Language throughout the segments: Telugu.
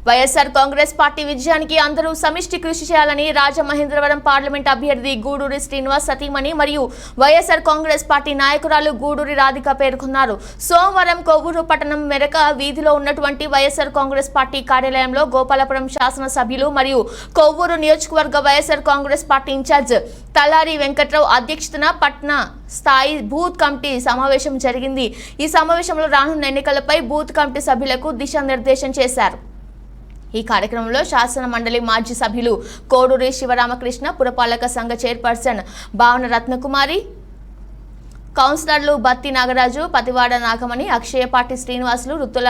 వైఎస్ఆర్ కాంగ్రెస్ పార్టీ విజయానికి అందరూ సమిష్టి కృషి చేయాలని రాజమహేంద్రవరం పార్లమెంట్ అభ్యర్థి గూడూరి శ్రీనివాస్ సతీమణి మరియు వైఎస్ఆర్ కాంగ్రెస్ పార్టీ నాయకురాలు గూడూరి రాధిక పేర్కొన్నారు. సోమవారం కొవ్వూరు పట్టణం మెరక వీధిలో ఉన్నటువంటి వైఎస్ఆర్ కాంగ్రెస్ పార్టీ కార్యాలయంలో గోపాలపురం శాసనసభ్యులు మరియు కొవ్వూరు నియోజకవర్గ వైఎస్ఆర్ కాంగ్రెస్ పార్టీ ఇన్ఛార్జ్ తలారి వెంకట్రావు అధ్యక్షతన పట్న స్థాయి బూత్ కమిటీ సమావేశం జరిగింది. ఈ సమావేశంలో రానున్న ఎన్నికలపై బూత్ కమిటీ సభ్యులకు దిశానిర్దేశం చేశారు. ఈ కార్యక్రమంలో శాసన మండలి మాజీ సభ్యులు కోడూరి శివరామకృష్ణ, పురపాలక సంఘ చైర్పర్సన్ భావన రత్నకుమారి, కౌన్సిలర్లు బత్తి నాగరాజు, పతివాడ నాగమణి, అక్షయపాటి శ్రీనివాసులు, రుత్తుల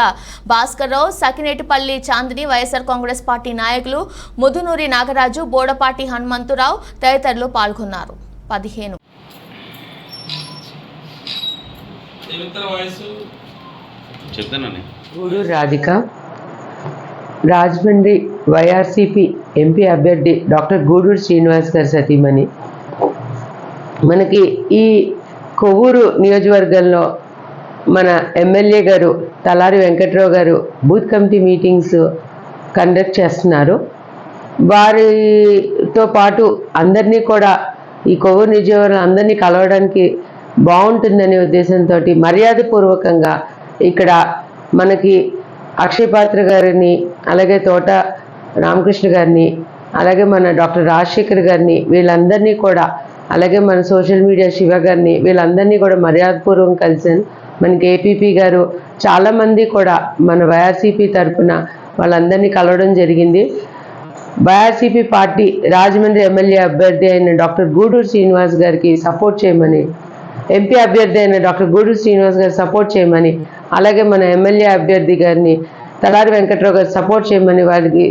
భాస్కర్రావు, సకినేటిపల్లి చాందిని, వైఎస్ఆర్ కాంగ్రెస్ పార్టీ నాయకులు ముదునూరి నాగరాజు, బోడపాటి హనుమంతురావు తదితరులు పాల్గొన్నారు. 15 గూడూరి రాధిక రాజమండ్రి వైఆర్సిపి ఎంపీ అభ్యర్థి డాక్టర్ గూడూరి శ్రీనివాస్ గారి సతీమణి. మనకి ఈ కొవ్వూరు నియోజకవర్గంలో మన ఎమ్మెల్యే గారు తలారి వెంకట్రావు గారు బూత్ కమిటీ మీటింగ్స్ కండక్ట్ చేస్తున్నారు. వారితో పాటు అందరినీ కూడా ఈ కొవ్వూరు నియోజకవర్గం అందరినీ కలవడానికి బాగుంటుందనే ఉద్దేశంతో మర్యాదపూర్వకంగా ఇక్కడ మనకి అక్షయపాత్ర గారిని, అలాగే తోట రామకృష్ణ గారిని, అలాగే మన డాక్టర్ రాజశేఖర్ గారిని, వీళ్ళందరినీ కూడా, అలాగే మన సోషల్ మీడియా శివ గారిని, వీళ్ళందరినీ కూడా మర్యాదపూర్వకం కలిసాను. మనకి ఏపీపీ గారు చాలామంది కూడా మన వైఆర్సీపీ తరఫున వాళ్ళందరినీ కలవడం జరిగింది. వైఆర్సీపీ పార్టీ రాజమండ్రి ఎమ్మెల్యే అభ్యర్థి అయిన డాక్టర్ గూడూరి శ్రీనివాస్ గారికి సపోర్ట్ చేయమని, ఎంపీ అభ్యర్థి అయిన డాక్టర్ గూడూరి శ్రీనివాస్ గారు సపోర్ట్ చేయమని, అలాగే మన ఎమ్మెల్యే అభ్యర్థి గారిని తలారి వెంకట్రావు గారు సపోర్ట్ చేయమని వారికి